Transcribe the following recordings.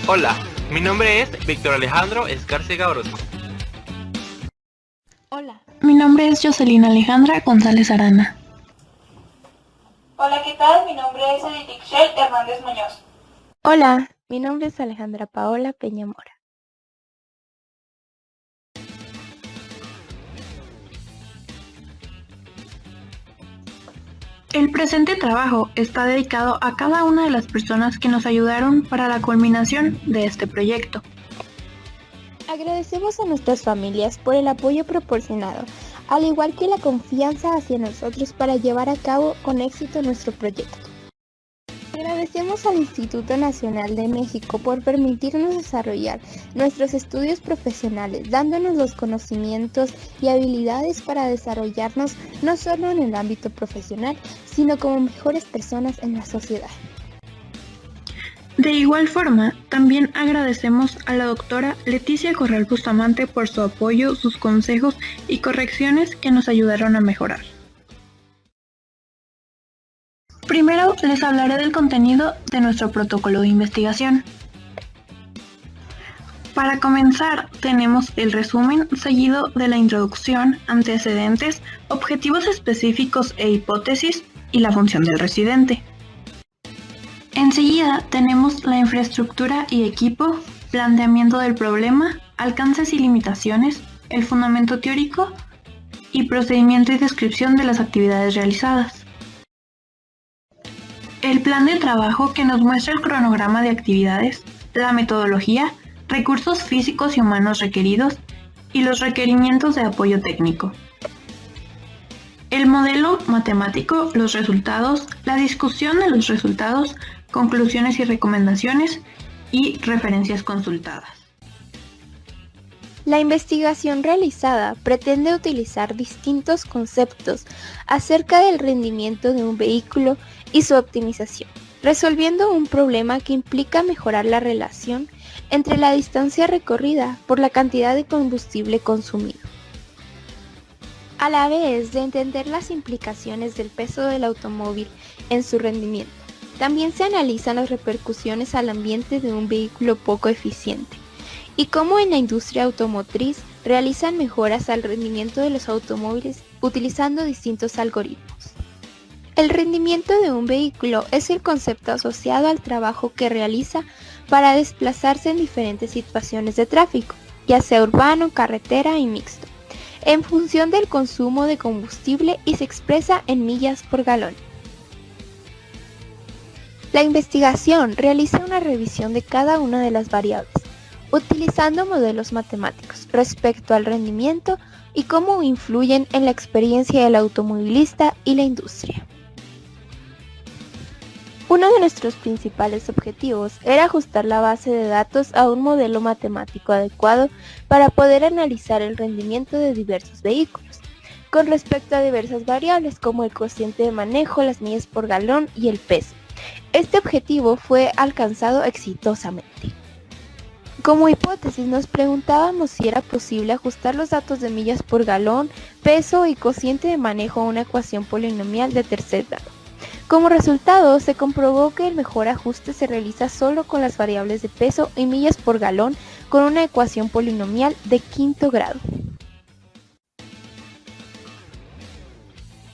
Hola, mi nombre es Víctor Alejandro Escárcega Orozco. Hola, mi nombre es Jocelyn Alejandra González Arana. Hola, ¿qué tal? Mi nombre es Edith Ixchel Hernández Muñoz. Hola, mi nombre es Alejandra Paola Peñamora. El presente trabajo está dedicado a cada una de las personas que nos ayudaron para la culminación de este proyecto. Agradecemos a nuestras familias por el apoyo proporcionado, al igual que la confianza hacia nosotros para llevar a cabo con éxito nuestro proyecto. Agradecemos al Instituto Nacional de México por permitirnos desarrollar nuestros estudios profesionales, dándonos los conocimientos y habilidades para desarrollarnos no solo en el ámbito profesional, sino como mejores personas en la sociedad. De igual forma, también agradecemos a la doctora Leticia Corral Bustamante por su apoyo, sus consejos y correcciones que nos ayudaron a mejorar. Primero les hablaré del contenido de nuestro protocolo de investigación. Para comenzar, tenemos el resumen seguido de la introducción, antecedentes, objetivos específicos e hipótesis y la función del residente. Enseguida tenemos la infraestructura y equipo, planteamiento del problema, alcances y limitaciones, el fundamento teórico y procedimiento y descripción de las actividades realizadas. El plan de trabajo que nos muestra el cronograma de actividades, la metodología, recursos físicos y humanos requeridos y los requerimientos de apoyo técnico. El modelo matemático, los resultados, la discusión de los resultados, conclusiones y recomendaciones y referencias consultadas. La investigación realizada pretende utilizar distintos conceptos acerca del rendimiento de un vehículo y su optimización, resolviendo un problema que implica mejorar la relación entre la distancia recorrida por la cantidad de combustible consumido. A la vez de entender las implicaciones del peso del automóvil en su rendimiento, también se analizan las repercusiones al ambiente de un vehículo poco eficiente y cómo en la industria automotriz realizan mejoras al rendimiento de los automóviles utilizando distintos algoritmos. El rendimiento de un vehículo es el concepto asociado al trabajo que realiza para desplazarse en diferentes situaciones de tráfico, ya sea urbano, carretera y mixto, en función del consumo de combustible y se expresa en millas por galón. La investigación realiza una revisión de cada una de las variables, utilizando modelos matemáticos respecto al rendimiento y cómo influyen en la experiencia del automovilista y la industria. Uno de nuestros principales objetivos era ajustar la base de datos a un modelo matemático adecuado para poder analizar el rendimiento de diversos vehículos, con respecto a diversas variables como el cociente de manejo, las millas por galón y el peso. Este objetivo fue alcanzado exitosamente. Como hipótesis nos preguntábamos si era posible ajustar los datos de millas por galón, peso y cociente de manejo a una ecuación polinomial de tercer grado. Como resultado, se comprobó que el mejor ajuste se realiza solo con las variables de peso y millas por galón con una ecuación polinomial de quinto grado.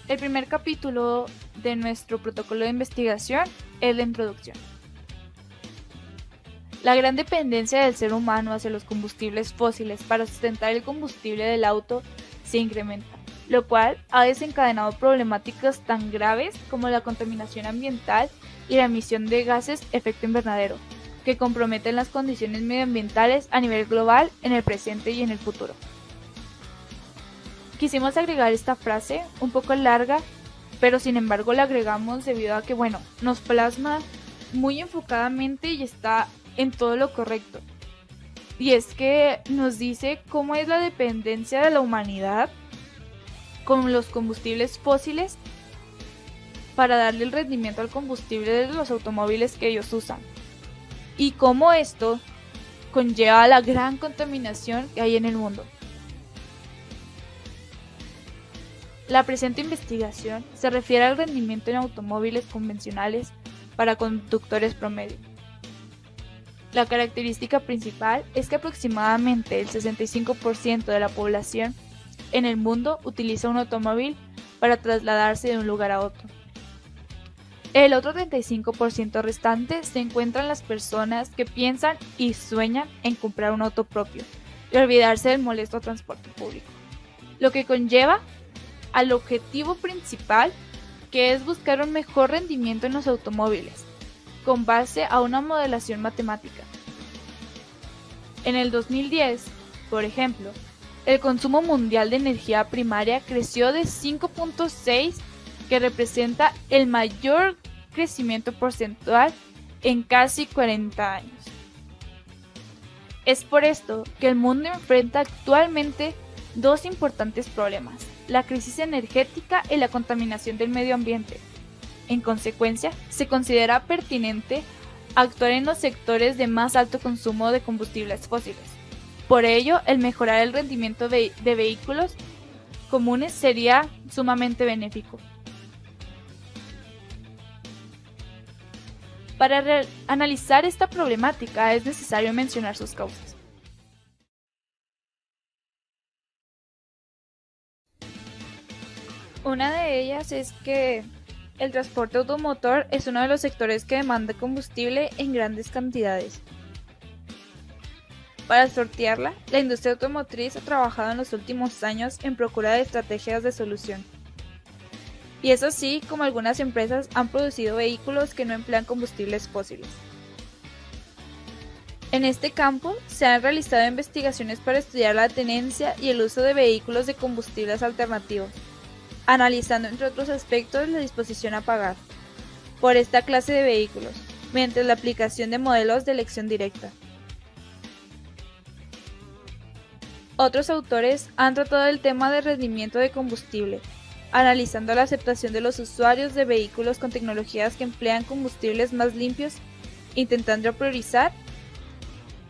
El primer capítulo de nuestro protocolo de investigación es la introducción. La gran dependencia del ser humano hacia los combustibles fósiles para sustentar el combustible del auto se incrementa, lo cual ha desencadenado problemáticas tan graves como la contaminación ambiental y la emisión de gases efecto invernadero, que comprometen las condiciones medioambientales a nivel global en el presente y en el futuro. Quisimos agregar esta frase, un poco larga, pero sin embargo la agregamos debido a que, nos plasma muy enfocadamente y está en todo lo correcto. Y es que nos dice cómo es la dependencia de la humanidad con los combustibles fósiles para darle el rendimiento al combustible de los automóviles que ellos usan. y cómo esto conlleva la gran contaminación que hay en el mundo. La presente investigación se refiere al rendimiento en automóviles convencionales para conductores promedio. La característica principal es que aproximadamente el 65% de la población en el mundo utiliza un automóvil para trasladarse de un lugar a otro. El otro 35% restante se encuentran las personas que piensan y sueñan en comprar un auto propio y olvidarse del molesto transporte público, lo que conlleva al objetivo principal, que es buscar un mejor rendimiento en los automóviles, con base a una modelación matemática. En el 2010, por ejemplo, el consumo mundial de energía primaria creció de 5.6, que representa el mayor crecimiento porcentual en casi 40 años. Es por esto que el mundo enfrenta actualmente dos importantes problemas: la crisis energética y la contaminación del medio ambiente. En consecuencia, se considera pertinente actuar en los sectores de más alto consumo de combustibles fósiles. Por ello, el mejorar el rendimiento de vehículos comunes sería sumamente benéfico. Para analizar esta problemática es necesario mencionar sus causas. Una de ellas es que el transporte automotor es uno de los sectores que demanda combustible en grandes cantidades. Para sortearla, la industria automotriz ha trabajado en los últimos años en procura de estrategias de solución. Y es así como algunas empresas han producido vehículos que no emplean combustibles fósiles. En este campo se han realizado investigaciones para estudiar la tenencia y el uso de vehículos de combustibles alternativos, analizando entre otros aspectos la disposición a pagar por esta clase de vehículos, mediante la aplicación de modelos de elección directa. Otros autores han tratado el tema de rendimiento de combustible, analizando la aceptación de los usuarios de vehículos con tecnologías que emplean combustibles más limpios, intentando priorizar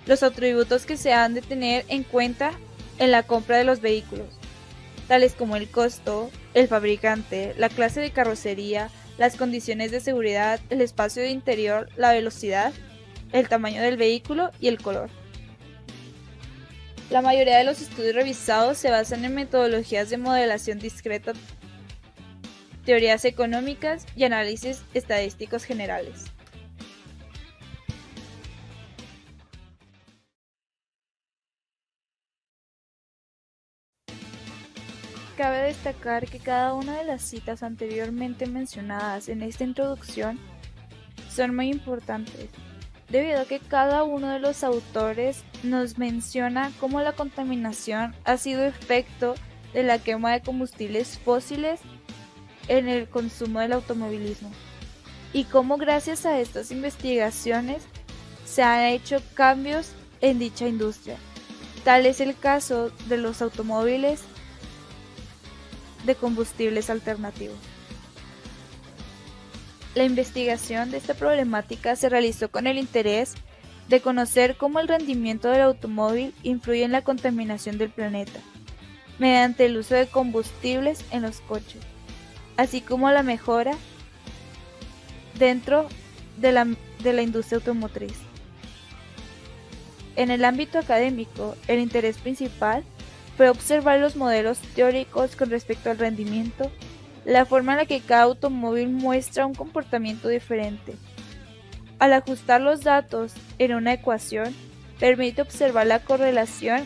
los atributos que se han de tener en cuenta en la compra de los vehículos, tales como el costo, el fabricante, la clase de carrocería, las condiciones de seguridad, el espacio de interior, la velocidad, el tamaño del vehículo y el color. La mayoría de los estudios revisados se basan en metodologías de modelación discreta, teorías económicas y análisis estadísticos generales. Cabe destacar que cada una de las citas anteriormente mencionadas en esta introducción son muy importantes, debido a que cada uno de los autores nos menciona cómo la contaminación ha sido efecto de la quema de combustibles fósiles en el consumo del automovilismo, y cómo gracias a estas investigaciones se han hecho cambios en dicha industria. Tal es el caso de los automóviles de combustibles alternativos. La investigación de esta problemática se realizó con el interés de conocer cómo el rendimiento del automóvil influye en la contaminación del planeta, mediante el uso de combustibles en los coches, así como la mejora dentro de la industria automotriz. En el ámbito académico, el interés principal fue observar los modelos teóricos con respecto al rendimiento, la forma en la que cada automóvil muestra un comportamiento diferente. Al ajustar los datos en una ecuación, permite observar la correlación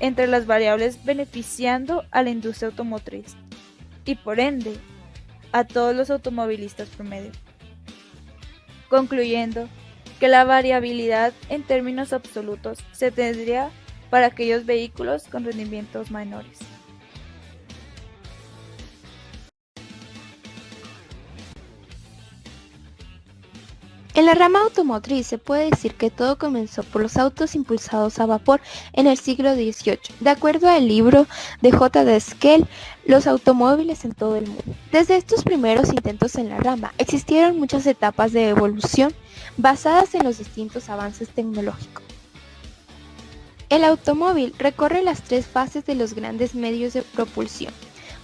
entre las variables beneficiando a la industria automotriz y, por ende, a todos los automovilistas promedio, concluyendo que la variabilidad en términos absolutos se tendría para aquellos vehículos con rendimientos menores. En la rama automotriz se puede decir que todo comenzó por los autos impulsados a vapor en el siglo XVIII. De acuerdo al libro de J.D. Skell, los automóviles en todo el mundo. Desde estos primeros intentos en la rama, existieron muchas etapas de evolución basadas en los distintos avances tecnológicos. El automóvil recorre las tres fases de los grandes medios de propulsión: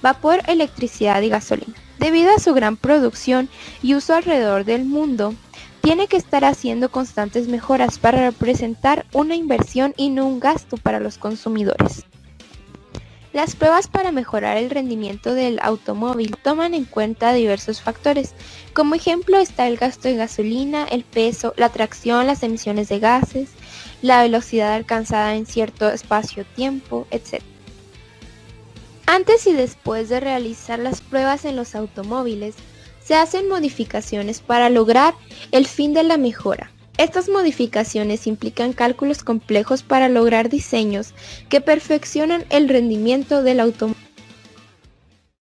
vapor, electricidad y gasolina. Debido a su gran producción y uso alrededor del mundo, tiene que estar haciendo constantes mejoras para representar una inversión y no un gasto para los consumidores. Las pruebas para mejorar el rendimiento del automóvil toman en cuenta diversos factores. Como ejemplo está el gasto de gasolina, el peso, la tracción, las emisiones de gases, la velocidad alcanzada en cierto espacio-tiempo, etc. Antes y después de realizar las pruebas en los automóviles, se hacen modificaciones para lograr el fin de la mejora. Estas modificaciones implican cálculos complejos para lograr diseños que perfeccionan el rendimiento del automóvil.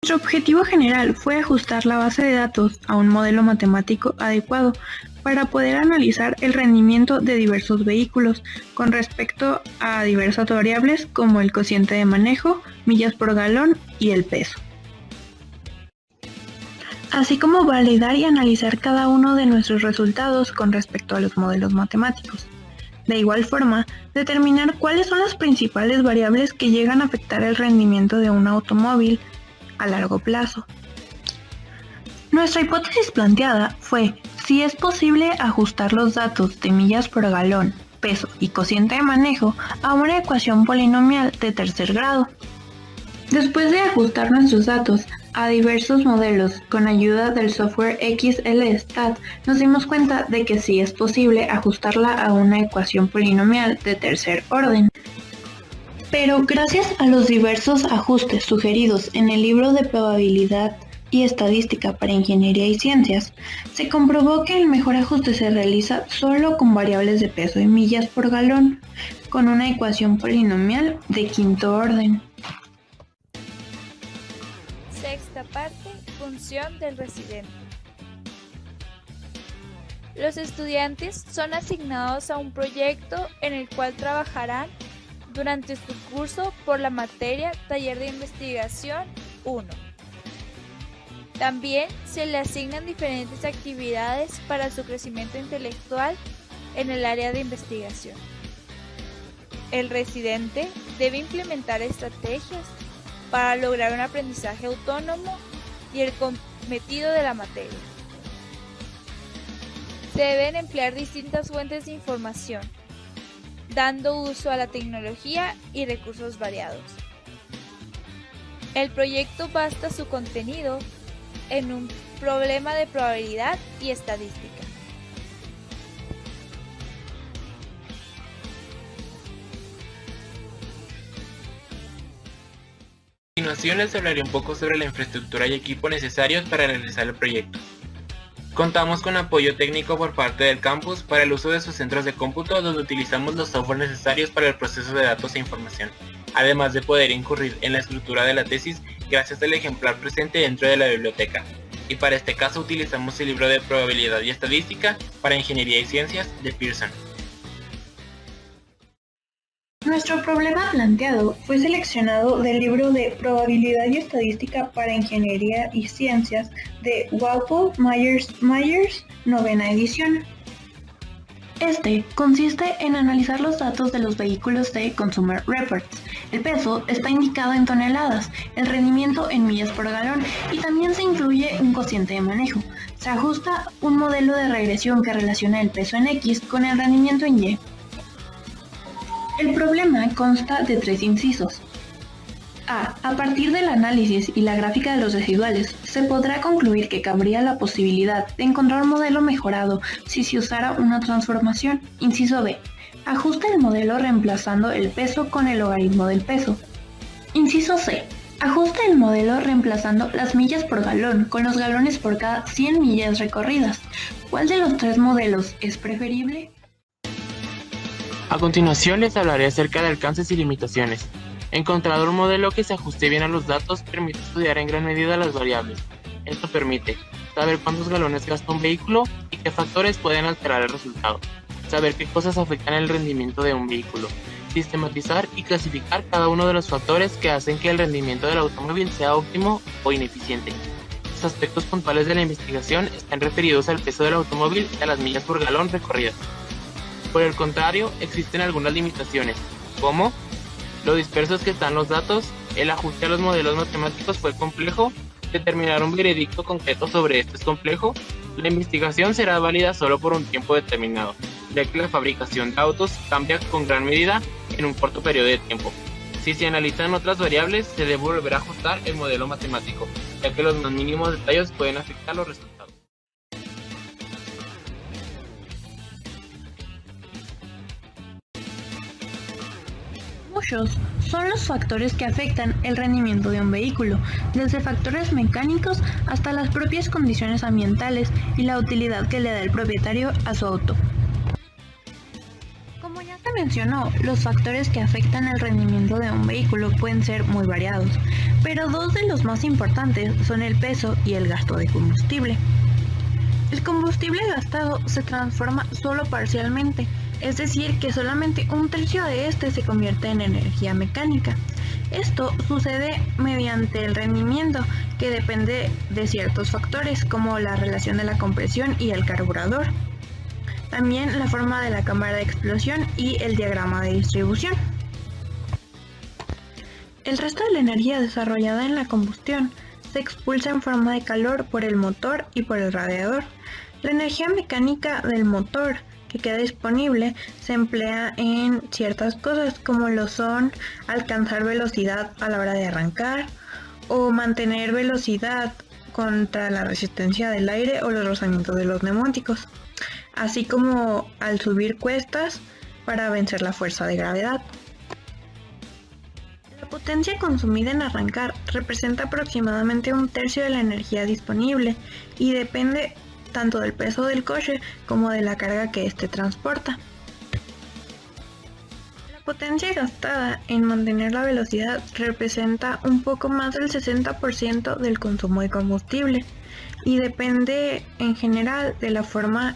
Nuestro objetivo general fue ajustar la base de datos a un modelo matemático adecuado para poder analizar el rendimiento de diversos vehículos con respecto a diversas variables como el cociente de manejo, millas por galón y el peso, así como validar y analizar cada uno de nuestros resultados con respecto a los modelos matemáticos. De igual forma, determinar cuáles son las principales variables que llegan a afectar el rendimiento de un automóvil a largo plazo. Nuestra hipótesis planteada fue si es posible ajustar los datos de millas por galón, peso y cociente de manejo a una ecuación polinomial de tercer grado. Después de ajustar nuestros datos a diversos modelos con ayuda del software XLStat, nos dimos cuenta de que sí es posible ajustarla a una ecuación polinomial de tercer orden. Pero gracias a los diversos ajustes sugeridos en el libro de probabilidad y estadística para ingeniería y ciencias, se comprobó que el mejor ajuste se realiza solo con variables de peso y millas por galón, con una ecuación polinomial de quinto orden. Sexta parte, función del residente. Los estudiantes son asignados a un proyecto en el cual trabajarán durante su curso por la materia Taller de Investigación 1. También se le asignan diferentes actividades para su crecimiento intelectual en el área de investigación. El residente debe implementar estrategias para lograr un aprendizaje autónomo y el cometido de la materia. Se deben emplear distintas fuentes de información, dando uso a la tecnología y recursos variados. El proyecto basa su contenido en un problema de probabilidad y estadística. A continuación les hablaré un poco sobre la infraestructura y equipo necesarios para realizar el proyecto. Contamos con apoyo técnico por parte del campus para el uso de sus centros de cómputo, donde utilizamos los software necesarios para el proceso de datos e información, además de poder incurrir en la escritura de la tesis gracias al ejemplar presente dentro de la biblioteca. Y para este caso utilizamos el libro de probabilidad y estadística para ingeniería y ciencias de Pearson. Nuestro problema planteado fue seleccionado del libro de Probabilidad y Estadística para Ingeniería y Ciencias de Walpole Myers, novena edición. Este consiste en analizar los datos de los vehículos de Consumer Reports. El peso está indicado en toneladas, el rendimiento en millas por galón y también se incluye un cociente de manejo. Se ajusta un modelo de regresión que relaciona el peso en X con el rendimiento en Y. El problema consta de 3 incisos. A partir del análisis y la gráfica de los residuales, se podrá concluir que cabría la posibilidad de encontrar un modelo mejorado si se usara una transformación. Inciso B. Ajuste el modelo reemplazando el peso con el logaritmo del peso. Inciso C. Ajuste el modelo reemplazando las millas por galón con los galones por cada 100 millas recorridas. ¿Cuál de los 3 modelos es preferible? A continuación les hablaré acerca de alcances y limitaciones. Encontrar un modelo que se ajuste bien a los datos permite estudiar en gran medida las variables. Esto permite saber cuántos galones gasta un vehículo y qué factores pueden alterar el resultado, saber qué cosas afectan el rendimiento de un vehículo, sistematizar y clasificar cada uno de los factores que hacen que el rendimiento del automóvil sea óptimo o ineficiente. Los aspectos puntuales de la investigación están referidos al peso del automóvil y a las millas por galón recorridas. Por el contrario, existen algunas limitaciones, como lo dispersos que están los datos, el ajuste a los modelos matemáticos fue complejo, determinar un veredicto concreto sobre esto es complejo, la investigación será válida solo por un tiempo determinado, ya que la fabricación de autos cambia con gran medida en un corto periodo de tiempo. Si se analizan otras variables, se debe volver a ajustar el modelo matemático, ya que los más mínimos detalles pueden afectar los resultados. Muchos son los factores que afectan el rendimiento de un vehículo, desde factores mecánicos hasta las propias condiciones ambientales y la utilidad que le da el propietario a su auto. Como ya se mencionó, los factores que afectan el rendimiento de un vehículo pueden ser muy variados, pero dos de los más importantes son el peso y el gasto de combustible. El combustible gastado se transforma solo parcialmente, es decir, que solamente un tercio de este se convierte en energía mecánica. Esto sucede mediante el rendimiento, que depende de ciertos factores como la relación de la compresión y el carburador. También la forma de la cámara de explosión y el diagrama de distribución. El resto de la energía desarrollada en la combustión se expulsa en forma de calor por el motor y por el radiador. La energía mecánica del motor que queda disponible se emplea en ciertas cosas como lo son alcanzar velocidad a la hora de arrancar o mantener velocidad contra la resistencia del aire o los rozamientos de los neumáticos, así como al subir cuestas para vencer la fuerza de gravedad. La potencia consumida en arrancar representa aproximadamente un tercio de la energía disponible y depende tanto del peso del coche como de la carga que éste transporta. La potencia gastada en mantener la velocidad representa un poco más del 60% del consumo de combustible y depende en general de la forma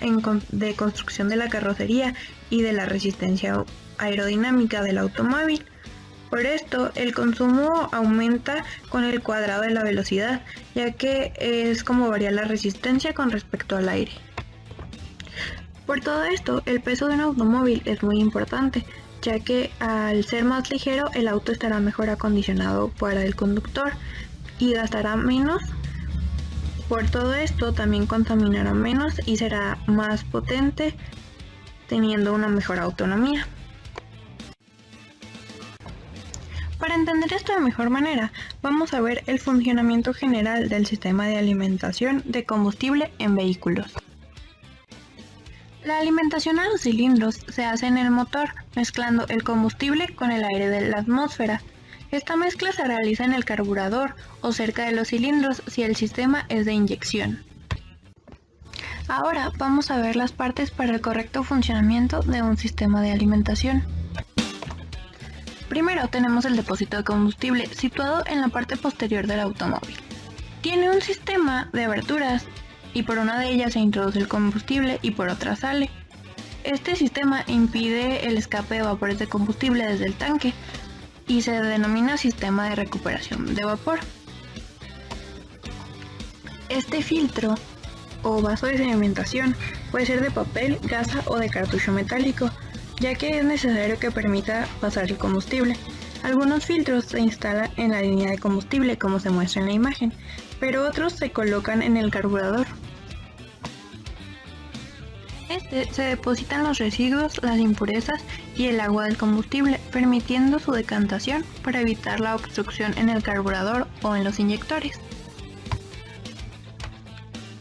de construcción de la carrocería y de la resistencia aerodinámica del automóvil. Por esto, el consumo aumenta con el cuadrado de la velocidad, ya que es como varía la resistencia con respecto al aire. Por todo esto, el peso de un automóvil es muy importante, ya que al ser más ligero, el auto estará mejor acondicionado para el conductor y gastará menos. Por todo esto, también contaminará menos y será más potente, teniendo una mejor autonomía. Para entender esto de mejor manera, vamos a ver el funcionamiento general del sistema de alimentación de combustible en vehículos. La alimentación a los cilindros se hace en el motor, mezclando el combustible con el aire de la atmósfera. Esta mezcla se realiza en el carburador o cerca de los cilindros si el sistema es de inyección. Ahora vamos a ver las partes para el correcto funcionamiento de un sistema de alimentación. Primero tenemos el depósito de combustible situado en la parte posterior del automóvil. Tiene un sistema de aberturas y por una de ellas se introduce el combustible y por otra sale. Este sistema impide el escape de vapores de combustible desde el tanque y se denomina sistema de recuperación de vapor. Este filtro o vaso de sedimentación puede ser de papel, gasa o de cartucho metálico, ya que es necesario que permita pasar el combustible. Algunos filtros se instalan en la línea de combustible como se muestra en la imagen, pero otros se colocan en el carburador. Se depositan los residuos, las impurezas y el agua del combustible, permitiendo su decantación para evitar la obstrucción en el carburador o en los inyectores.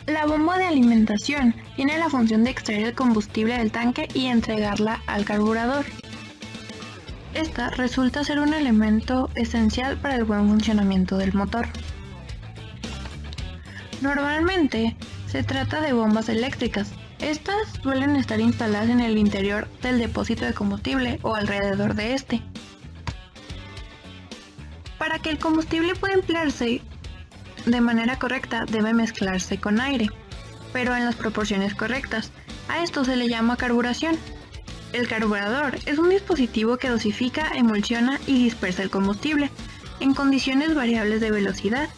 La bomba de alimentación tiene la función de extraer el combustible del tanque y entregarla al carburador. Esta resulta ser un elemento esencial para el buen funcionamiento del motor. Normalmente se trata de bombas eléctricas. Estas suelen estar instaladas en el interior del depósito de combustible o alrededor de este. Para que el combustible pueda emplearse, de manera correcta debe mezclarse con aire, pero en las proporciones correctas. A esto se le llama carburación. El carburador es un dispositivo que dosifica, emulsiona y dispersa el combustible en condiciones variables de velocidad.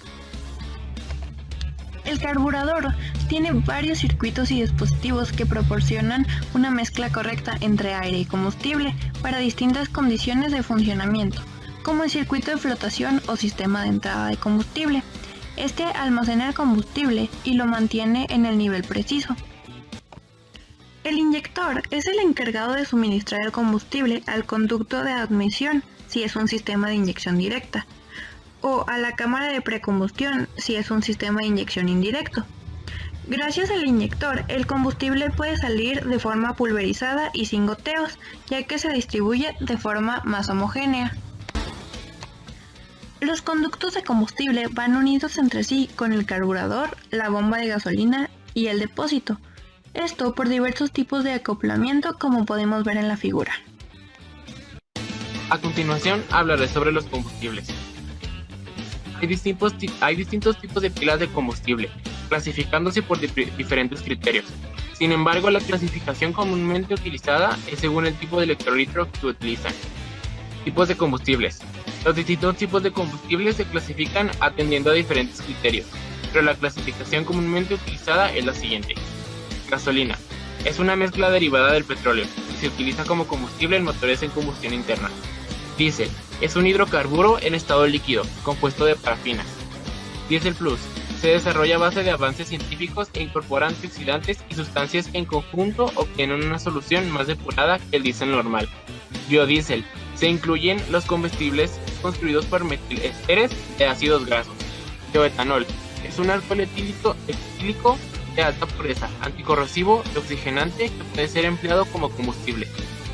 El carburador tiene varios circuitos y dispositivos que proporcionan una mezcla correcta entre aire y combustible para distintas condiciones de funcionamiento, como el circuito de flotación o sistema de entrada de combustible. Este almacena el combustible y lo mantiene en el nivel preciso. El inyector es el encargado de suministrar el combustible al conducto de admisión, si es un sistema de inyección directa, o a la cámara de precombustión, si es un sistema de inyección indirecto. Gracias al inyector, el combustible puede salir de forma pulverizada y sin goteos, ya que se distribuye de forma más homogénea. Los conductos de combustible van unidos entre sí con el carburador, la bomba de gasolina y el depósito. Esto por diversos tipos de acoplamiento, como podemos ver en la figura. A continuación hablaré sobre los combustibles. Hay distintos tipos de pilas de combustible, clasificándose por diferentes criterios. Sin embargo, la clasificación comúnmente utilizada es según el tipo de electrolitro que utilizan. Tipos de combustibles. Los distintos tipos de combustibles se clasifican atendiendo a diferentes criterios, pero la clasificación comúnmente utilizada es la siguiente. Gasolina. Es una mezcla derivada del petróleo y se utiliza como combustible en motores en combustión interna. Diésel. Es un hidrocarburo en estado líquido, compuesto de parafinas. Diésel Plus. Se desarrolla a base de avances científicos e incorpora antioxidantes y sustancias que en conjunto obtienen una solución más depurada que el diésel normal. Biodiesel. Se incluyen los combustibles construidos por metilésteres de ácidos grasos. Bioetanol. Es un alcohol etílico de alta pureza, anticorrosivo y oxigenante que puede ser empleado como combustible.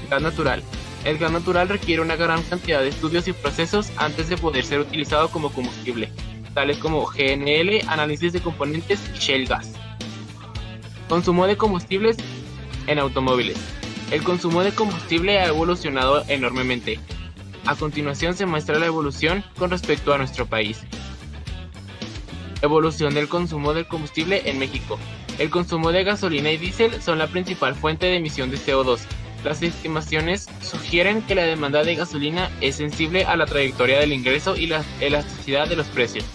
Gas natural. El gas natural requiere una gran cantidad de estudios y procesos antes de poder ser utilizado como combustible, tales como GNL, análisis de componentes y shale gas. Consumo de combustibles en automóviles. El consumo de combustible ha evolucionado enormemente. A continuación se muestra la evolución con respecto a nuestro país. Evolución del consumo del combustible en México. El consumo de gasolina y diésel son la principal fuente de emisión de CO2. Las estimaciones sugieren que la demanda de gasolina es sensible a la trayectoria del ingreso y la elasticidad de los precios.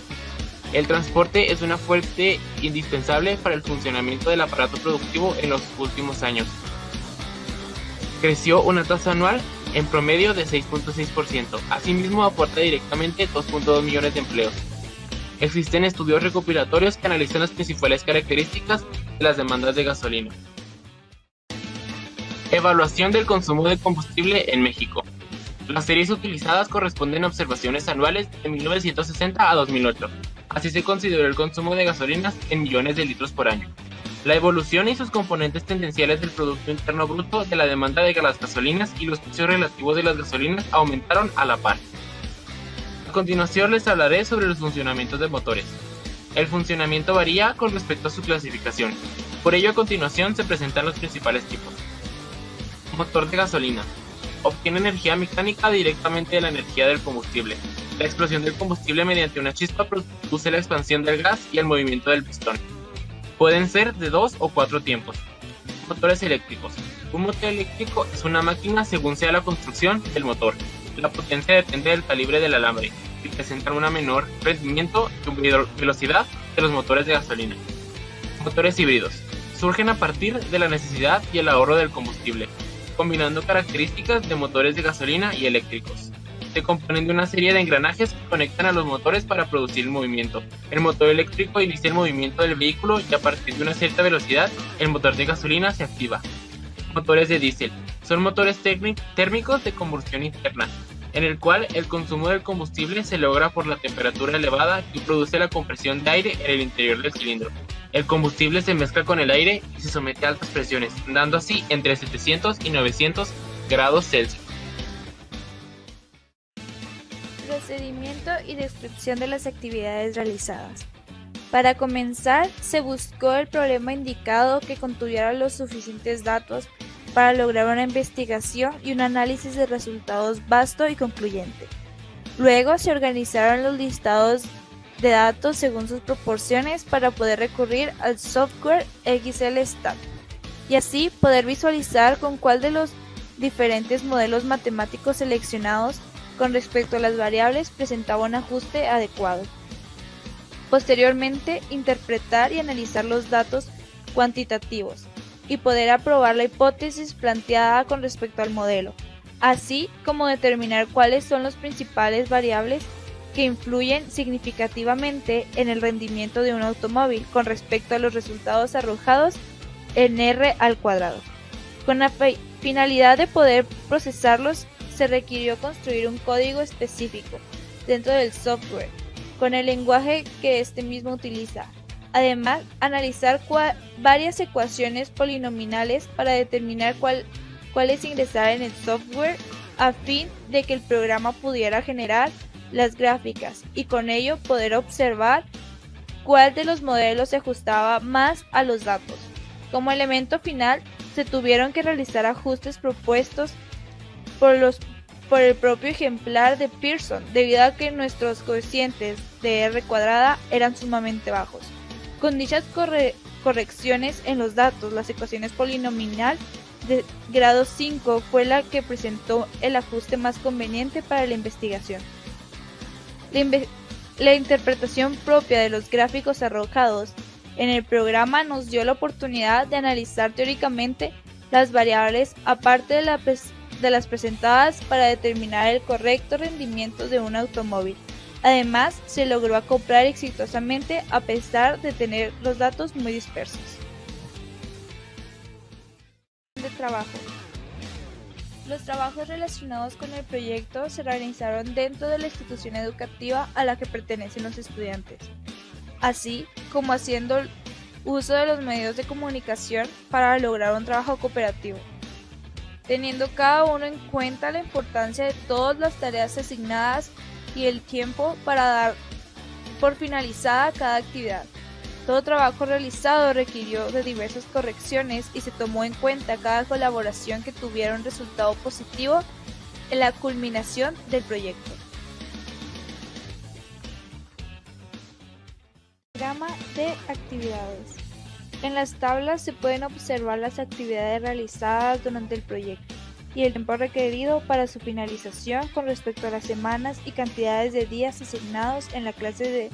El transporte es una fuente indispensable para el funcionamiento del aparato productivo en los últimos años. Creció una tasa anual en promedio de 6.6%. Asimismo, aporta directamente 2.2 millones de empleos. Existen estudios recopilatorios que analizan las principales características de las demandas de gasolina. Evaluación del consumo de combustible en México. Las series utilizadas corresponden a observaciones anuales de 1960 a 2008. Así se consideró el consumo de gasolinas en millones de litros por año. La evolución y sus componentes tendenciales del Producto Interno Bruto de la demanda de las gasolinas y los precios relativos de las gasolinas aumentaron a la par. A continuación les hablaré sobre los funcionamientos de motores. El funcionamiento varía con respecto a su clasificación. Por ello, a continuación se presentan los principales tipos. Motor de gasolina. Obtiene energía mecánica directamente de la energía del combustible. La explosión del combustible mediante una chispa produce la expansión del gas y el movimiento del pistón. Pueden ser de 2 o 4 tiempos. Motores eléctricos. Un motor eléctrico es una máquina según sea la construcción del motor. La potencia depende del calibre del alambre y presentan un menor rendimiento y velocidad que los motores de gasolina. Motores híbridos. Surgen a partir de la necesidad y el ahorro del combustible, combinando características de motores de gasolina y eléctricos. Se componen de una serie de engranajes que conectan a los motores para producir el movimiento. El motor eléctrico inicia el movimiento del vehículo y a partir de una cierta velocidad, el motor de gasolina se activa. Motores de diésel. Son motores térmicos de combustión interna, en el cual el consumo del combustible se logra por la temperatura elevada que produce la compresión de aire en el interior del cilindro. El combustible se mezcla con el aire y se somete a altas presiones, dando así entre 700 y 900 grados Celsius. Procedimiento y descripción de las actividades realizadas. Para comenzar, se buscó el problema indicado que contuviera los suficientes datos para lograr una investigación y un análisis de resultados vasto y concluyente. Luego se organizaron los listados de datos según sus proporciones para poder recurrir al software XLStat y así poder visualizar con cuál de los diferentes modelos matemáticos seleccionados con respecto a las variables presentaba un ajuste adecuado. Posteriormente, interpretar y analizar los datos cuantitativos y poder aprobar la hipótesis planteada con respecto al modelo, así como determinar cuáles son las principales variables que influyen significativamente en el rendimiento de un automóvil con respecto a los resultados arrojados en R². Con la finalidad de poder procesarlos, se requirió construir un código específico dentro del software, con el lenguaje que este mismo utiliza. Además, analizar varias ecuaciones polinomiales para determinar cuáles ingresar en el software a fin de que el programa pudiera generar las gráficas y con ello poder observar cuál de los modelos se ajustaba más a los datos. Como elemento final, se tuvieron que realizar ajustes propuestos por el propio ejemplar de Pearson, debido a que nuestros coeficientes de R² eran sumamente bajos. Con dichas correcciones en los datos, las ecuaciones polinomial de grado 5 fue la que presentó el ajuste más conveniente para la investigación. La interpretación propia de los gráficos arrojados en el programa nos dio la oportunidad de analizar teóricamente las variables aparte de las presentadas para determinar el correcto rendimiento de un automóvil. Además, se logró acoplar exitosamente a pesar de tener los datos muy dispersos. De trabajo. Los trabajos relacionados con el proyecto se realizaron dentro de la institución educativa a la que pertenecen los estudiantes, así como haciendo uso de los medios de comunicación para lograr un trabajo cooperativo, teniendo cada uno en cuenta la importancia de todas las tareas asignadas y el tiempo para dar por finalizada cada actividad. Todo trabajo realizado requirió de diversas correcciones y se tomó en cuenta cada colaboración que tuviera un resultado positivo en la culminación del proyecto. Programa de actividades. En las tablas se pueden observar las actividades realizadas durante el proyecto y el tiempo requerido para su finalización con respecto a las semanas y cantidades de días asignados en la clase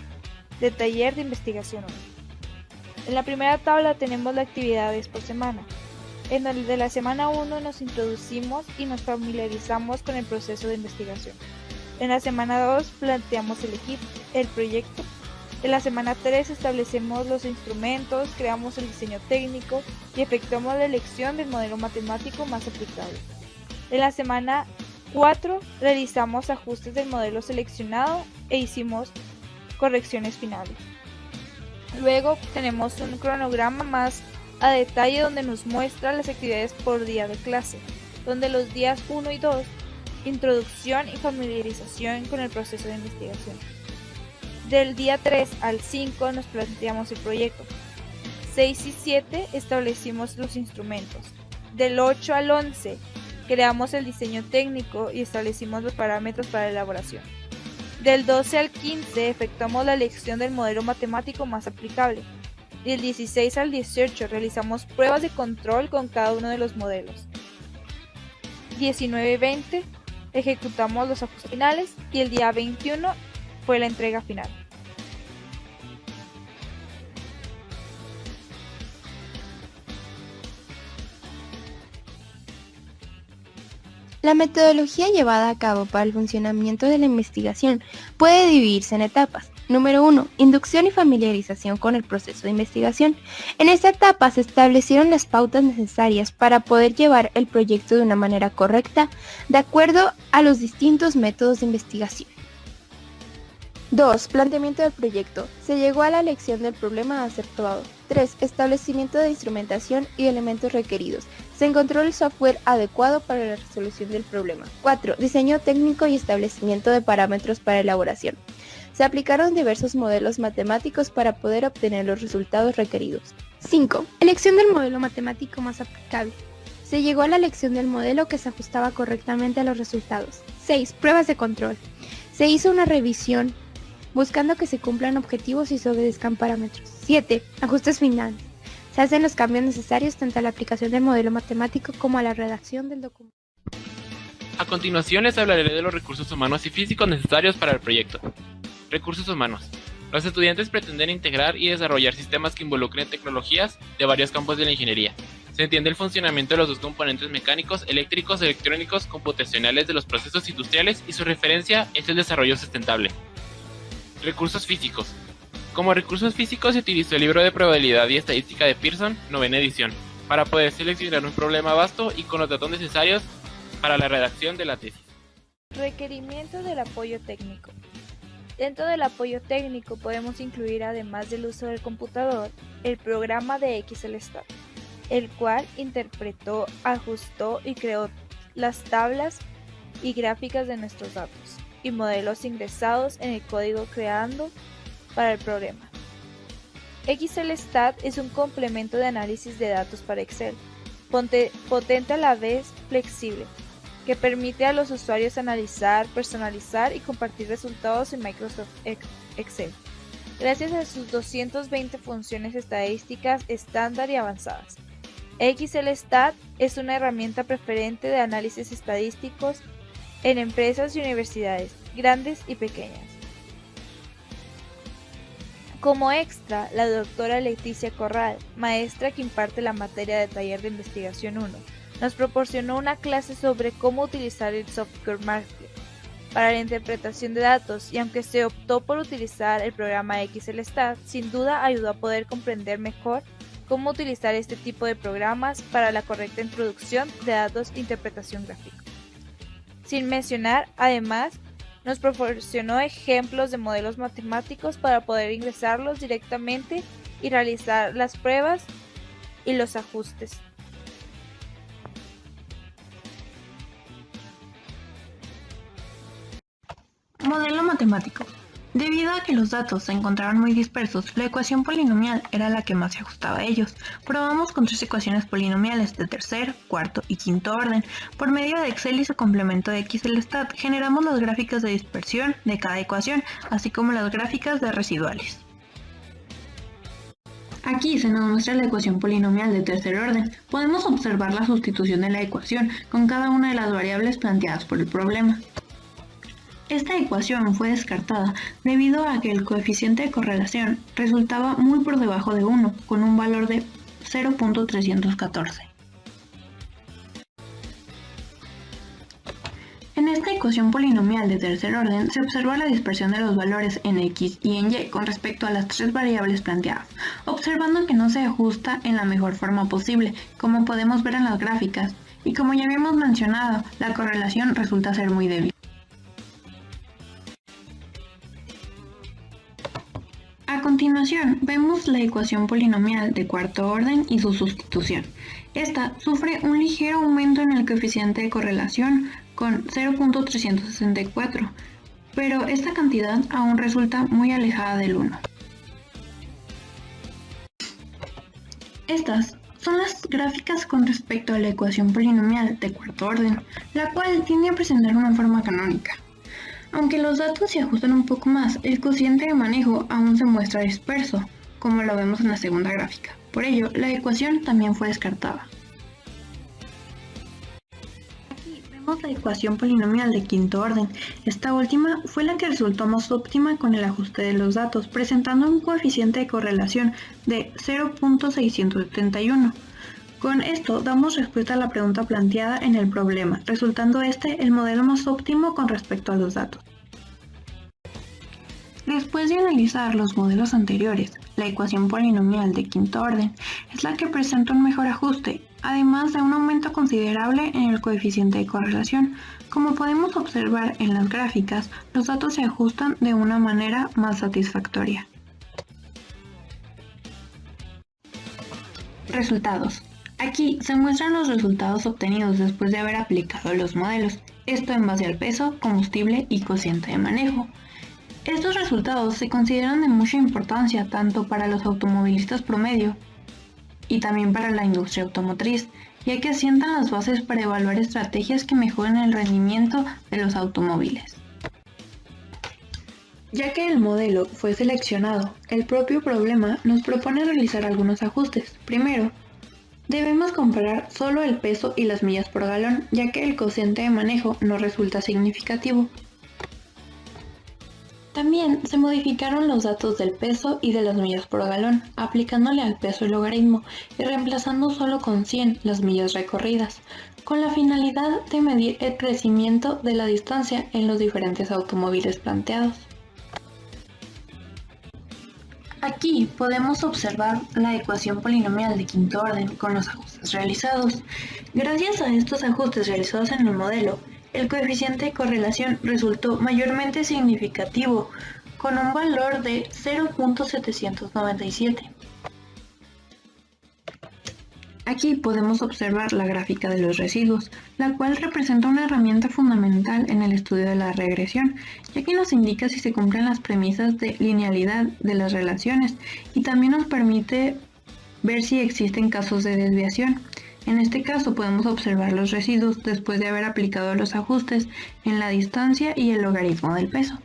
de taller de investigación 1. En la primera tabla tenemos las actividades por semana. En el de la semana 1 nos introducimos y nos familiarizamos con el proceso de investigación. En la semana 2 planteamos elegir el proyecto. En la semana 3 establecemos los instrumentos, creamos el diseño técnico y efectuamos la elección del modelo matemático más aplicable. En la semana 4 realizamos ajustes del modelo seleccionado e hicimos correcciones finales. Luego tenemos un cronograma más a detalle donde nos muestra las actividades por día de clase, donde los días 1 y 2, introducción y familiarización con el proceso de investigación. Del día 3 al 5 nos planteamos el proyecto. 6 y 7 establecimos los instrumentos. Del 8 al 11 creamos el diseño técnico y establecimos los parámetros para la elaboración. Del 12 al 15 efectuamos la elección del modelo matemático más aplicable. Y del 16 al 18 realizamos pruebas de control con cada uno de los modelos. 19 y 20 ejecutamos los ajustes finales y el día 21 fue la entrega final. La metodología llevada a cabo para el funcionamiento de la investigación puede dividirse en etapas. Número 1. Inducción y familiarización con el proceso de investigación. En esta etapa se establecieron las pautas necesarias para poder llevar el proyecto de una manera correcta, de acuerdo a los distintos métodos de investigación. 2. Planteamiento del proyecto. Se llegó a la elección del problema a ser probado. 3. Establecimiento de instrumentación y elementos requeridos. Se encontró el software adecuado para la resolución del problema. 4. Diseño técnico y establecimiento de parámetros para elaboración. Se aplicaron diversos modelos matemáticos para poder obtener los resultados requeridos. 5. Elección del modelo matemático más aplicable. Se llegó a la elección del modelo que se ajustaba correctamente a los resultados. 6. Pruebas de control. Se hizo una revisión buscando que se cumplan objetivos y se obedezcan parámetros. 7. Ajustes finales. Se hacen los cambios necesarios tanto a la aplicación del modelo matemático como a la redacción del documento. A continuación les hablaré de los recursos humanos y físicos necesarios para el proyecto. Recursos humanos. Los estudiantes pretenden integrar y desarrollar sistemas que involucren tecnologías de varios campos de la ingeniería. Se entiende el funcionamiento de los dos componentes mecánicos, eléctricos, electrónicos, computacionales de los procesos industriales y su referencia es el desarrollo sustentable. Recursos físicos. Como recursos físicos se utilizó el libro de probabilidad y estadística de Pearson, 9ª edición, para poder seleccionar un problema vasto y con los datos necesarios para la redacción de la tesis. Requerimiento del apoyo técnico. Dentro del apoyo técnico podemos incluir, además del uso del computador, el programa de XLStat, el cual interpretó, ajustó y creó las tablas y gráficas de nuestros datos y modelos ingresados en el código creando para el programa. XLStat es un complemento de análisis de datos para Excel, potente a la vez flexible, que permite a los usuarios analizar, personalizar y compartir resultados en Microsoft Excel, gracias a sus 220 funciones estadísticas estándar y avanzadas. XLStat es una herramienta preferente de análisis estadísticos en empresas y universidades, grandes y pequeñas. Como extra, la doctora Leticia Corral, maestra que imparte la materia de taller de investigación 1, nos proporcionó una clase sobre cómo utilizar el software Marklet para la interpretación de datos y aunque se optó por utilizar el programa XLStat, sin duda ayudó a poder comprender mejor cómo utilizar este tipo de programas para la correcta introducción de datos e interpretación gráfica. Sin mencionar, además, nos proporcionó ejemplos de modelos matemáticos para poder ingresarlos directamente y realizar las pruebas y los ajustes. Modelo matemático. Debido a que los datos se encontraban muy dispersos, la ecuación polinomial era la que más se ajustaba a ellos. Probamos con 3 ecuaciones polinomiales de tercer, cuarto y quinto orden. Por medio de Excel y su complemento de XLStat, generamos las gráficas de dispersión de cada ecuación, así como las gráficas de residuales. Aquí se nos muestra la ecuación polinomial de tercer orden. Podemos observar la sustitución de la ecuación con cada una de las variables planteadas por el problema. Esta ecuación fue descartada debido a que el coeficiente de correlación resultaba muy por debajo de 1, con un valor de 0.314. En esta ecuación polinomial de tercer orden se observa la dispersión de los valores en X y en Y con respecto a las 3 variables planteadas, observando que no se ajusta en la mejor forma posible, como podemos ver en las gráficas, y como ya habíamos mencionado, la correlación resulta ser muy débil. A continuación, vemos la ecuación polinomial de cuarto orden y su sustitución. Esta sufre un ligero aumento en el coeficiente de correlación con 0.364, pero esta cantidad aún resulta muy alejada del 1. Estas son las gráficas con respecto a la ecuación polinomial de cuarto orden, la cual tiende a presentar una forma canónica. Aunque los datos se ajustan un poco más, el cociente de manejo aún se muestra disperso, como lo vemos en la segunda gráfica. Por ello, la ecuación también fue descartada. Aquí vemos la ecuación polinomial de quinto orden. Esta última fue la que resultó más óptima con el ajuste de los datos, presentando un coeficiente de correlación de 0.671. Con esto damos respuesta a la pregunta planteada en el problema, resultando este el modelo más óptimo con respecto a los datos. Después de analizar los modelos anteriores, la ecuación polinomial de quinto orden es la que presenta un mejor ajuste, además de un aumento considerable en el coeficiente de correlación. Como podemos observar en las gráficas, los datos se ajustan de una manera más satisfactoria. Resultados. Aquí se muestran los resultados obtenidos después de haber aplicado los modelos, esto en base al peso, combustible y cociente de manejo. Estos resultados se consideran de mucha importancia tanto para los automovilistas promedio y también para la industria automotriz, ya que asientan las bases para evaluar estrategias que mejoren el rendimiento de los automóviles. Ya que el modelo fue seleccionado, el propio problema nos propone realizar algunos ajustes. Primero, debemos comparar solo el peso y las millas por galón, ya que el cociente de manejo no resulta significativo. También se modificaron los datos del peso y de las millas por galón, aplicándole al peso el logaritmo y reemplazando solo con 100 las millas recorridas, con la finalidad de medir el crecimiento de la distancia en los diferentes automóviles planteados. Aquí podemos observar la ecuación polinomial de quinto orden con los ajustes realizados. Gracias a estos ajustes realizados en el modelo, el coeficiente de correlación resultó mayormente significativo, con un valor de 0.797. Aquí podemos observar la gráfica de los residuos, la cual representa una herramienta fundamental en el estudio de la regresión, ya que nos indica si se cumplen las premisas de linealidad de las relaciones y también nos permite ver si existen casos de desviación. En este caso podemos observar los residuos después de haber aplicado los ajustes en la distancia y el logaritmo del peso.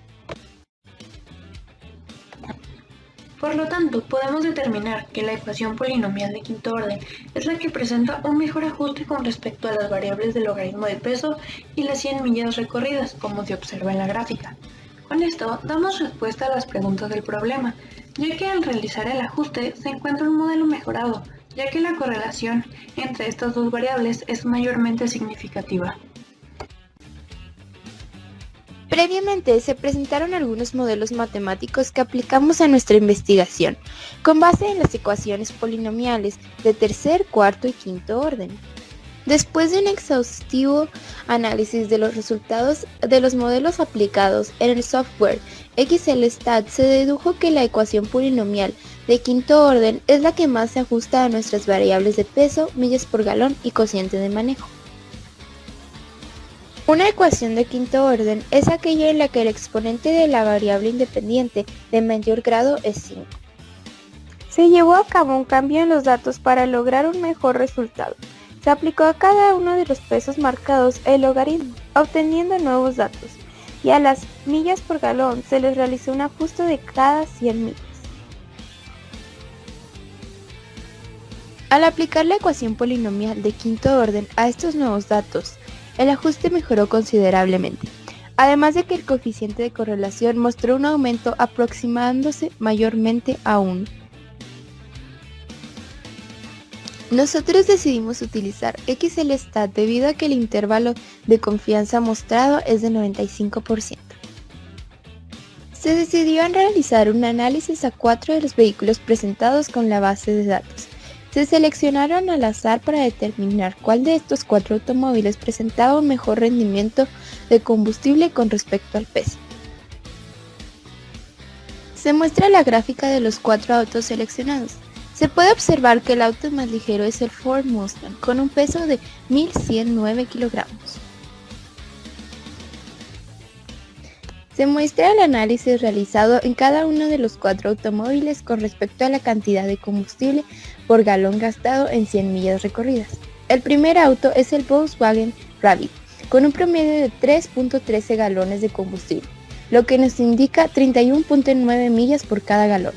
Por lo tanto, podemos determinar que la ecuación polinomial de quinto orden es la que presenta un mejor ajuste con respecto a las variables del logaritmo de peso y las 100 millas recorridas, como se observa en la gráfica. Con esto, damos respuesta a las preguntas del problema, ya que al realizar el ajuste se encuentra un modelo mejorado, ya que la correlación entre estas dos variables es mayormente significativa. Previamente se presentaron algunos modelos matemáticos que aplicamos a nuestra investigación, con base en las ecuaciones polinomiales de tercer, cuarto y quinto orden. Después de un exhaustivo análisis de los resultados de los modelos aplicados en el software XLStat, se dedujo que la ecuación polinomial de quinto orden es la que más se ajusta a nuestras variables de peso, millas por galón y cociente de manejo. Una ecuación de quinto orden es aquella en la que el exponente de la variable independiente de mayor grado es 5. Se llevó a cabo un cambio en los datos para lograr un mejor resultado. Se aplicó a cada uno de los pesos marcados el logaritmo, obteniendo nuevos datos, y a las millas por galón se les realizó un ajuste de cada 100 millas. Al aplicar la ecuación polinomial de quinto orden a estos nuevos datos, el ajuste mejoró considerablemente, además de que el coeficiente de correlación mostró un aumento aproximándose mayormente a 1. Nosotros decidimos utilizar XLStat debido a que el intervalo de confianza mostrado es de 95%. Se decidió en realizar un análisis a 4 de los vehículos presentados con la base de datos. Se seleccionaron al azar para determinar cuál de estos 4 automóviles presentaba un mejor rendimiento de combustible con respecto al peso. Se muestra la gráfica de los 4 autos seleccionados. Se puede observar que el auto más ligero es el Ford Mustang, con un peso de 1.109 kilogramos. Se muestra el análisis realizado en cada uno de los 4 automóviles con respecto a la cantidad de combustible por galón gastado en 100 millas recorridas. El primer auto es el Volkswagen Rabbit, con un promedio de 3.13 galones de combustible, lo que nos indica 31.9 millas por cada galón.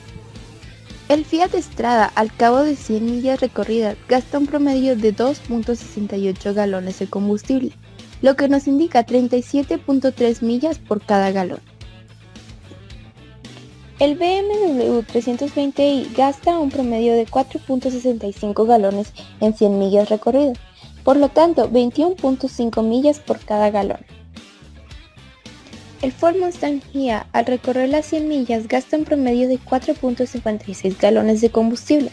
El Fiat Strada, al cabo de 100 millas recorridas, gasta un promedio de 2.68 galones de combustible, lo que nos indica 37.3 millas por cada galón. El BMW 320i gasta un promedio de 4.65 galones en 100 millas recorridas, por lo tanto 21.5 millas por cada galón. El Ford Mustang Ghia, al recorrer las 100 millas, gasta un promedio de 4.56 galones de combustible,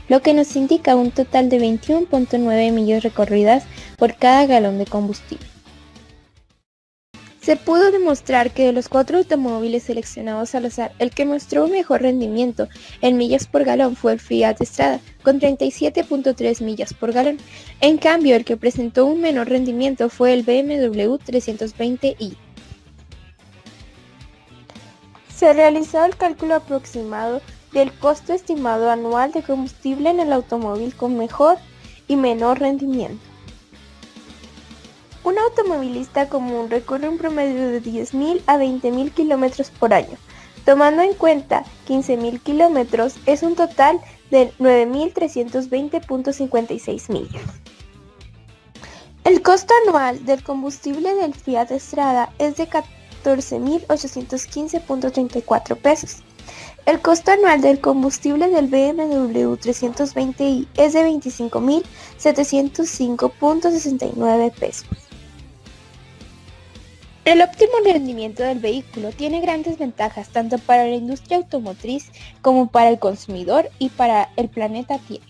lo que nos indica un total de 21.9 millas recorridas por cada galón de combustible. Se pudo demostrar que de los 4 automóviles seleccionados al azar, el que mostró un mejor rendimiento en millas por galón fue el Fiat Strada, con 37.3 millas por galón. En cambio, el que presentó un menor rendimiento fue el BMW 320i. Se realizó el cálculo aproximado del costo estimado anual de combustible en el automóvil con mejor y menor rendimiento. Un automovilista común recorre un promedio de 10.000 a 20.000 kilómetros por año, Tomando en cuenta 15.000 kilómetros, es un total de 9.320.56 millas. El costo anual del combustible del Fiat Strada es de 14.815.34 pesos. El costo anual del combustible del BMW 320i es de 25.705.69 pesos. El óptimo rendimiento del vehículo tiene grandes ventajas tanto para la industria automotriz como para el consumidor y para el planeta Tierra.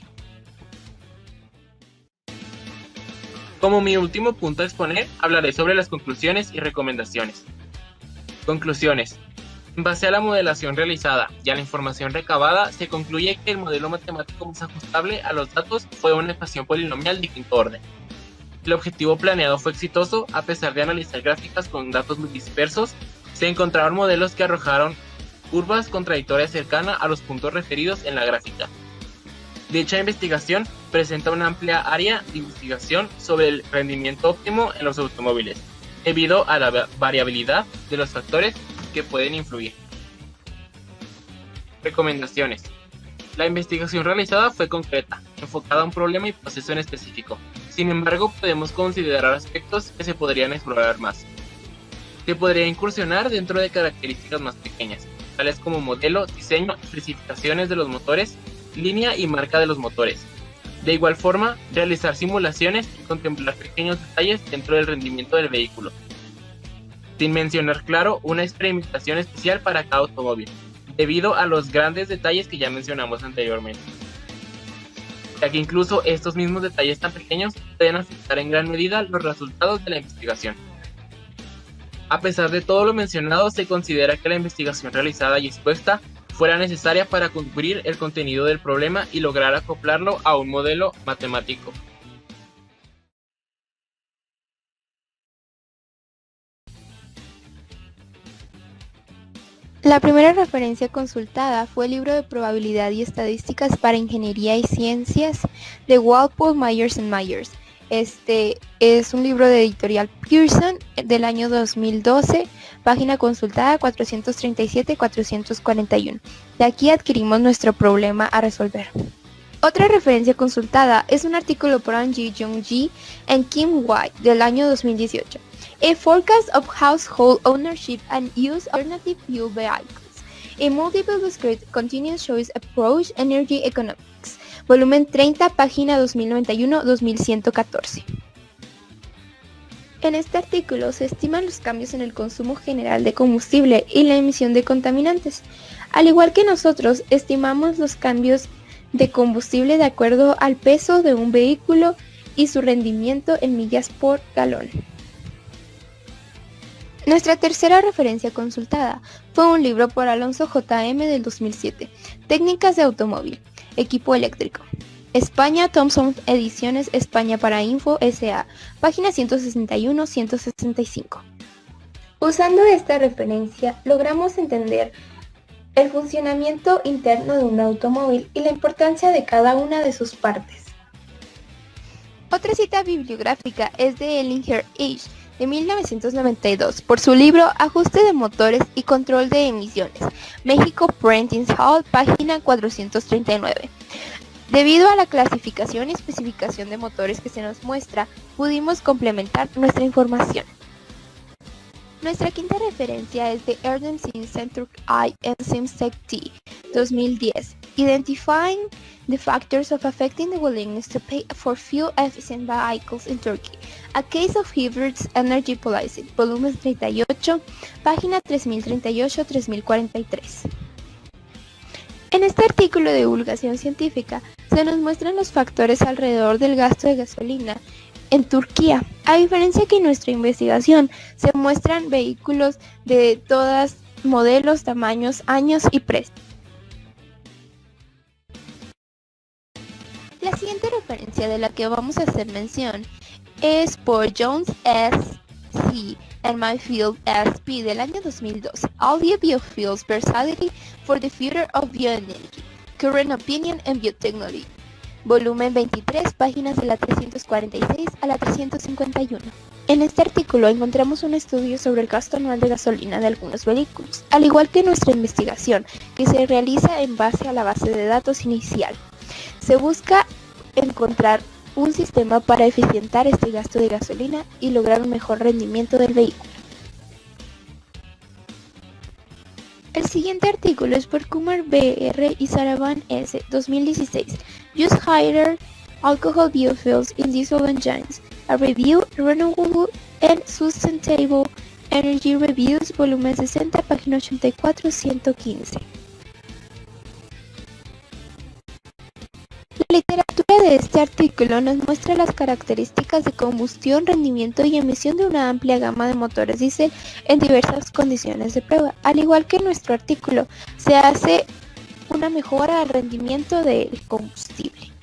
Como mi último punto a exponer, hablaré sobre las conclusiones y recomendaciones. Conclusiones. En base a la modelación realizada y a la información recabada, se concluye que el modelo matemático más ajustable a los datos fue una ecuación polinomial de quinto orden. El objetivo planeado fue exitoso. A pesar de analizar gráficas con datos muy dispersos, se encontraron modelos que arrojaron curvas contradictorias cercanas a los puntos referidos en la gráfica. Dicha investigación presenta una amplia área de investigación sobre el rendimiento óptimo en los automóviles, debido a la variabilidad de los factores que pueden influir. Recomendaciones. La investigación realizada fue concreta, enfocada a un problema y proceso en específico. Sin embargo, podemos considerar aspectos que se podrían explorar más. Se podría incursionar dentro de características más pequeñas, tales como modelo, diseño, especificaciones de los motores, línea y marca de los motores. De igual forma, realizar simulaciones y contemplar pequeños detalles dentro del rendimiento del vehículo. Sin mencionar, claro, una experimentación especial para cada automóvil, debido a los grandes detalles que ya mencionamos anteriormente, ya que incluso estos mismos detalles tan pequeños pueden afectar en gran medida los resultados de la investigación. A pesar de todo lo mencionado, se considera que la investigación realizada y expuesta fuera necesaria para cubrir el contenido del problema y lograr acoplarlo a un modelo matemático. La primera referencia consultada fue el libro de Probabilidad y Estadísticas para Ingeniería y Ciencias de Walpole, Myers & Myers. Este es un libro de editorial Pearson del año 2012, página consultada 437-441. De aquí adquirimos nuestro problema a resolver. Otra referencia consultada es un artículo por Angie Jung-ji y Kim White del año 2018. A Forecast of Household Ownership and Use of Alternative Fuel Vehicles. A Multiple Discrete Continuous Choice Approach Energy Economics. Volumen 30, página 2091-2114. En este artículo se estiman los cambios en el consumo general de combustible y la emisión de contaminantes. Al igual que nosotros, estimamos los cambios de combustible de acuerdo al peso de un vehículo y su rendimiento en millas por galón. Nuestra tercera referencia consultada fue un libro por Alonso J.M. del 2007, Técnicas de Automóvil, Equipo Eléctrico. España, Thomson Ediciones España para Info S.A., página 161-165. Usando esta referencia, logramos entender el funcionamiento interno de un automóvil y la importancia de cada una de sus partes. Otra cita bibliográfica es de Ellinger H. de 1992 por su libro Ajuste de motores y control de emisiones, México Prentice Hall, página 439. Debido a la clasificación y especificación de motores que se nos muestra, pudimos complementar nuestra información. Nuestra quinta referencia es de Erdem Centric I and Simsec T, 2010, Identifying the Factors of Affecting the Willingness to Pay for Fuel-Efficient Vehicles in Turkey, A Case of Hybrids Energy Policy, volumen 38, página 3038-3043. En este artículo de divulgación científica se nos muestran los factores alrededor del gasto de gasolina en Turquía. A diferencia que en nuestra investigación se muestran vehículos de todos modelos, tamaños, años y precios. La siguiente referencia de la que vamos a hacer mención es por Jones S.C. and Mayfield S.P. del año 2012, All the Biofuels Versatility for the Future of Bioenergy, Current Opinion and Biotechnology, volumen 23, páginas de la 346 a la 351. En este artículo encontramos un estudio sobre el gasto anual de gasolina de algunos vehículos, al igual que nuestra investigación, que se realiza en base a la base de datos inicial. Se busca encontrar un sistema para eficientar este gasto de gasolina y lograr un mejor rendimiento del vehículo. El siguiente artículo es por Kumar B.R. y Saravanan S. 2016. Use higher alcohol biofuels in diesel engines. A Review, Renewable and Sustainable Energy Reviews, volumen 60, página 84-115. La literatura de este artículo nos muestra las características de combustión, rendimiento y emisión de una amplia gama de motores diésel en diversas condiciones de prueba. Al igual que en nuestro artículo, se hace una mejora al rendimiento del combustible.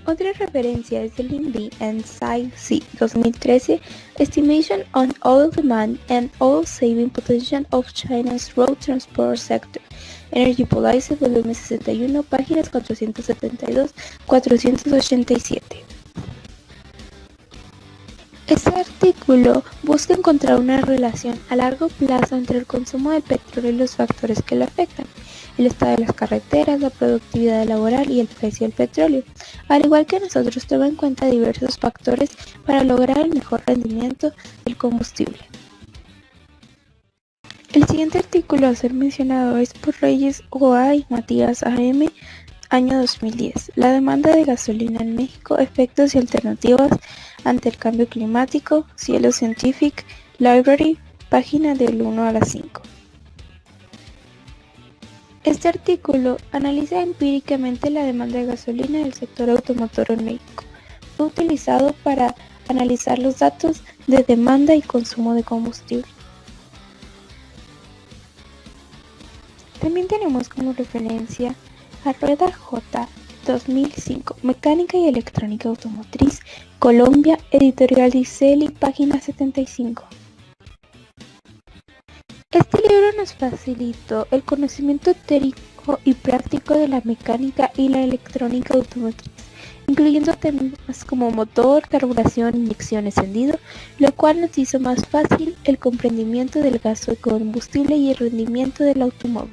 Otra referencia es el INVI and SciC 2013, Estimation on Oil Demand and Oil Saving Potential of China's Road Transport Sector, Energy Policy, volumen 61, páginas 472-487. Este artículo busca encontrar una relación a largo plazo entre el consumo del petróleo y los factores que lo afectan: el estado de las carreteras, la productividad laboral y el precio del petróleo. Al igual que nosotros, toma en cuenta diversos factores para lograr el mejor rendimiento del combustible. El siguiente artículo a ser mencionado es por Reyes O.A. y Matías A.M., año 2010. La demanda de gasolina en México, efectos y alternativas ante el cambio climático, Cielo Scientific Library, página del 1 a la 5. Este artículo analiza empíricamente la demanda de gasolina del sector automotor en México. Fue utilizado para analizar los datos de demanda y consumo de combustible. También tenemos como referencia a Rueda J. 2005, Mecánica y Electrónica Automotriz, Colombia, Editorial Diseli, página 75. Este libro nos facilitó el conocimiento teórico y práctico de la mecánica y la electrónica automotriz, incluyendo temas como motor, carburación, inyección, encendido, lo cual nos hizo más fácil el comprendimiento del gasto de combustible y el rendimiento del automóvil.